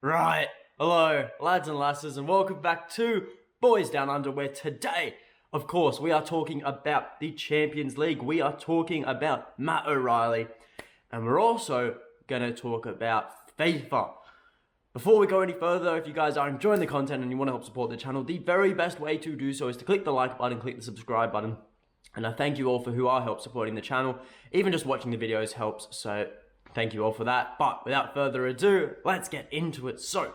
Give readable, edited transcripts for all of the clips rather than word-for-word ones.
Right, hello lads and lasses, and welcome back to Boys Down Under, where today, of course, we are talking about the Champions League. We are talking about Matt O'Reilly, and we're also going to talk about FIFA. Before we go any further, if you guys are enjoying the content and you want to help support the channel, the very best way to do so is to click the like button, click the subscribe button, and I thank you all for who are help supporting the channel. Even just watching the videos helps, so thank you all for that. But without further ado, let's get into it. So,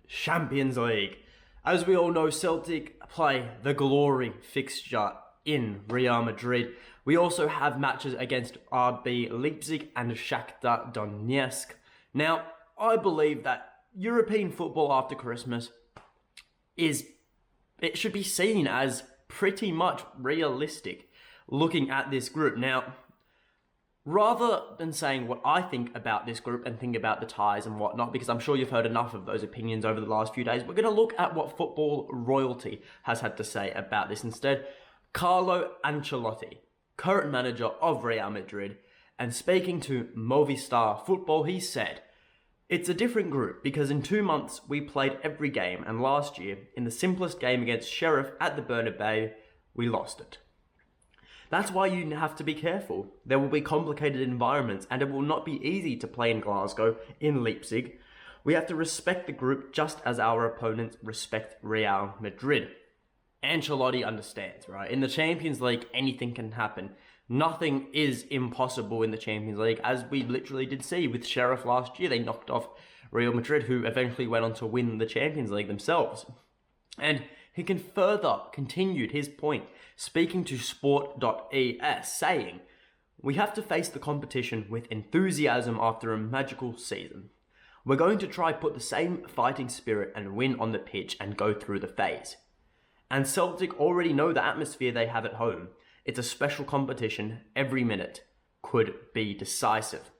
Champions League. As we all know, Celtic play the glory fixture in Real Madrid. We also have matches against RB Leipzig and Shakhtar Donetsk. Now, I believe that European football after Christmas it should be seen as pretty much realistic looking at this group. Now, rather than saying what I think about this group and think about the ties and whatnot, because I'm sure you've heard enough of those opinions over the last few days, we're going to look at what football royalty has had to say about this instead. Carlo Ancelotti, current manager of Real Madrid, and speaking to Movistar Football, he said, "It's a different group because in 2 months we played every game, and last year, in the simplest game against Sheriff at the Bernabeu, we lost it. That's why you have to be careful. There will be complicated environments and it will not be easy to play in Glasgow, in Leipzig. We have to respect the group just as our opponents respect Real Madrid." Ancelotti understands, right? In the Champions League, anything can happen. Nothing is impossible in the Champions League, as we literally did see with Sheriff last year. They knocked off Real Madrid, who eventually went on to win the Champions League themselves. And he continued his point, speaking to Sport.es, saying, "We have to face the competition with enthusiasm after a magical season. We're going to try put the same fighting spirit and win on the pitch and go through the phase. And Celtic already know the atmosphere they have at home. It's a special competition. Every minute could be decisive."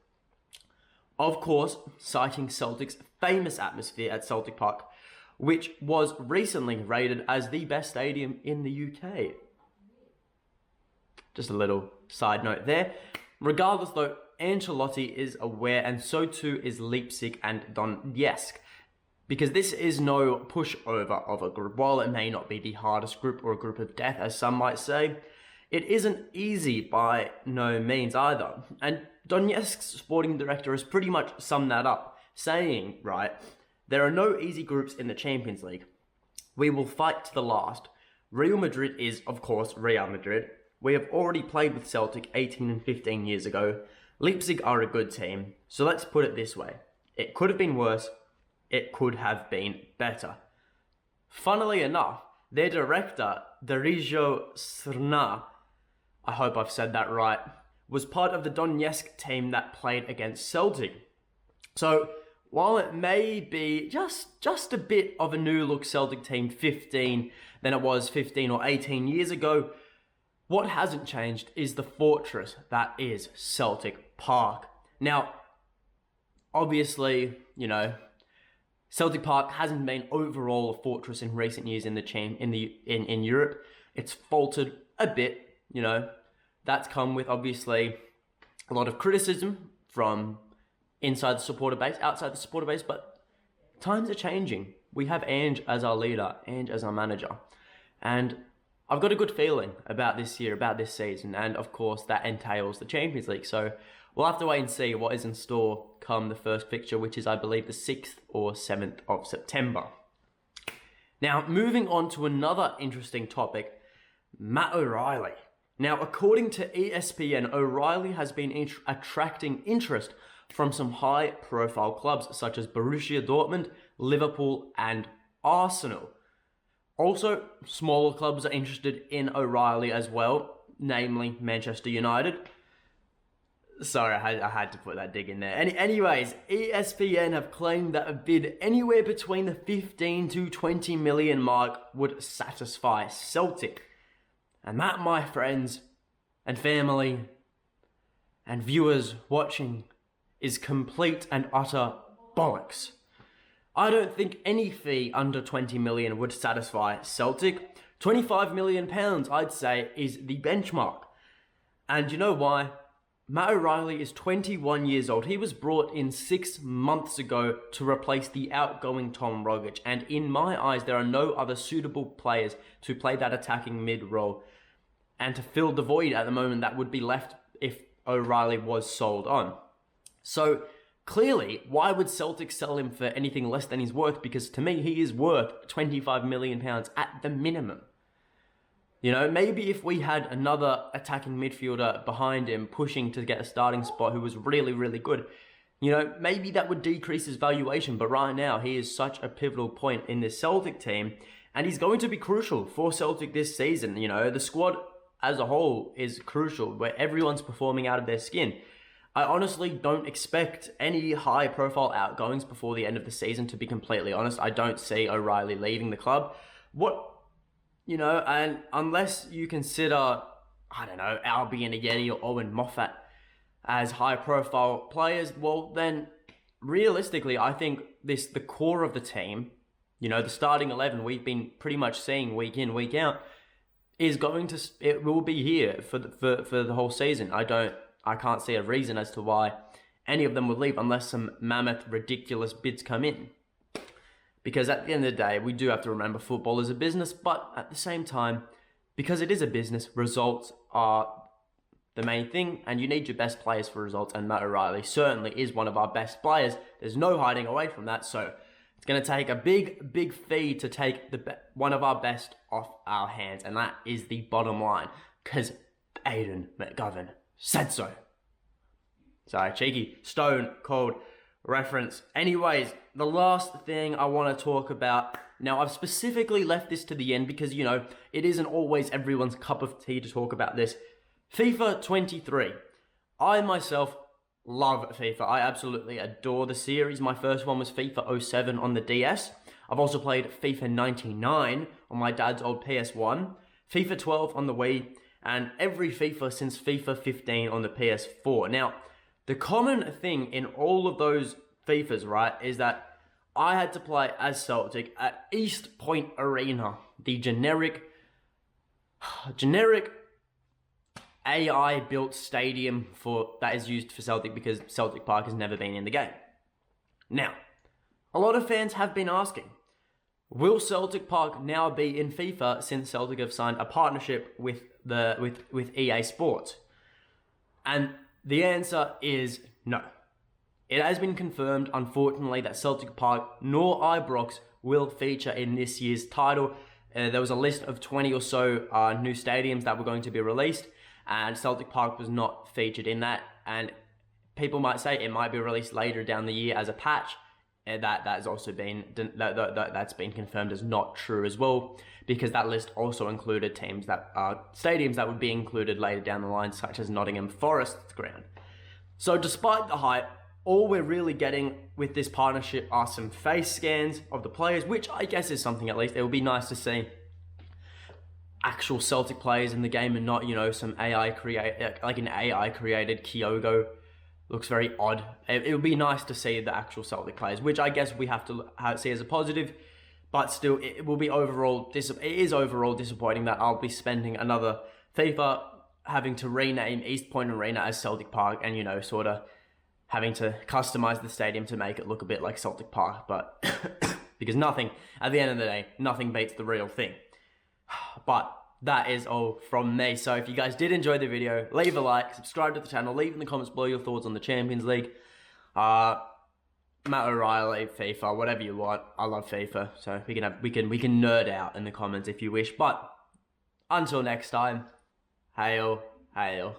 Of course, citing Celtic's famous atmosphere at Celtic Park, which was recently rated as the best stadium in the UK. Just a little side note there. Regardless though, Ancelotti is aware, and so too is Leipzig and Donetsk, because this is no pushover of a group. While it may not be the hardest group or a group of death, as some might say, it isn't easy by no means either. And Donetsk's sporting director has pretty much summed that up, saying, right, "There are no easy groups in the Champions League. We will fight to the last. Real Madrid is, of course, Real Madrid. We have already played with Celtic 18 and 15 years ago. Leipzig are a good team. So let's put it this way. It could have been worse. It could have been better." Funnily enough, their director, Darijo Srna, I hope I've said that right, was part of the Donetsk team that played against Celtic. So, while it may be just a bit of a new look Celtic team 15 than it was 15 or 18 years ago, what hasn't changed is the fortress that is Celtic Park. Now, obviously, Celtic Park hasn't been overall a fortress in recent years in Europe. It's faltered a bit, That's come with obviously a lot of criticism from inside the supporter base, outside the supporter base, but times are changing. We have Ange as our leader, Ange as our manager. And I've got a good feeling about this year, about this season, and of course that entails the Champions League. So we'll have to wait and see what is in store come the first fixture, which is, I believe, the 6th or 7th of September. Now, moving on to another interesting topic, Matt O'Reilly. Now, according to ESPN, O'Reilly has been attracting interest from some high-profile clubs such as Borussia Dortmund, Liverpool, and Arsenal. Also, smaller clubs are interested in O'Reilly as well, namely Manchester United. Sorry, I had to put that dig in there. Anyways, ESPN have claimed that a bid anywhere between the 15 to 20 million mark would satisfy Celtic. And that, my friends and family and viewers watching, is complete and utter bollocks. I don't think any fee under 20 million would satisfy Celtic. 25 million pounds, I'd say, is the benchmark. And you know why? Matt O'Reilly is 21 years old. He was brought in 6 months ago to replace the outgoing Tom Rogic. And in my eyes, there are no other suitable players to play that attacking mid role and to fill the void at the moment that would be left if O'Reilly was sold on. So clearly, why would Celtic sell him for anything less than he's worth? Because to me, he is worth £25 million at the minimum. You know, maybe if we had another attacking midfielder behind him pushing to get a starting spot who was really, really good, you know, maybe that would decrease his valuation. But right now, he is such a pivotal point in this Celtic team, and he's going to be crucial for Celtic this season. You know, the squad as a whole is crucial, where everyone's performing out of their skin. I honestly don't expect any high-profile outgoings before the end of the season, to be completely honest. I don't see O'Reilly leaving the club. You know, and unless you consider, I don't know, Albion Ajeti or Owen Moffat as high-profile players, well, then realistically, I think the core of the team, you know, the starting 11 we've been pretty much seeing week in, week out, it will be here for the whole season. I can't see a reason as to why any of them would leave unless some mammoth, ridiculous bids come in. Because at the end of the day, we do have to remember football is a business, but at the same time, because it is a business, results are the main thing, and you need your best players for results, and Matt O'Reilly certainly is one of our best players. There's no hiding away from that, so it's going to take a big, big fee to take one of our best off our hands, and that is the bottom line, because Aidan McGovern said so. Sorry, cheeky, stone cold reference. Anyways, the last thing I want to talk about, now I've specifically left this to the end because, you know, it isn't always everyone's cup of tea to talk about this. FIFA 23. I myself love FIFA. I absolutely adore the series. My first one was FIFA 07 on the DS. I've also played FIFA 99 on my dad's old PS1, FIFA 12 on the Wii, and every FIFA since FIFA 15 on the PS4. Now, the common thing in all of those FIFAs, right, is that I had to play as Celtic at East Point Arena, the generic AI-built stadium that is used for Celtic because Celtic Park has never been in the game. Now, a lot of fans have been asking, will Celtic Park now be in FIFA since Celtic have signed a partnership with EA Sports? And the answer is no. It has been confirmed, unfortunately, that Celtic Park nor Ibrox will feature in this year's title. There was a list of 20 or so new stadiums that were going to be released, and Celtic Park was not featured in that. And people might say it might be released later down the year as a patch. That's also been that's been confirmed as not true as well, because that list also included stadiums that would be included later down the line, such as Nottingham Forest's ground. So despite the hype, all we're really getting with this partnership are some face scans of the players, which I guess is something at least. It would be nice to see actual Celtic players in the game and not, you know, some an AI created Kyogo. Looks very odd. It would be nice to see the actual Celtic players, which I guess we have to see as a positive, but still it will be it is overall disappointing that I'll be spending another FIFA having to rename East Point Arena as Celtic Park and, you know, sort of having to customize the stadium to make it look a bit like Celtic Park, but because at the end of the day, nothing beats the real thing. But that is all from me. So if you guys did enjoy the video, leave a like, subscribe to the channel, leave in the comments below your thoughts on the Champions League, Matt O'Reilly, FIFA, whatever you want. I love FIFA, so we can nerd out in the comments if you wish. But until next time, hail, hail.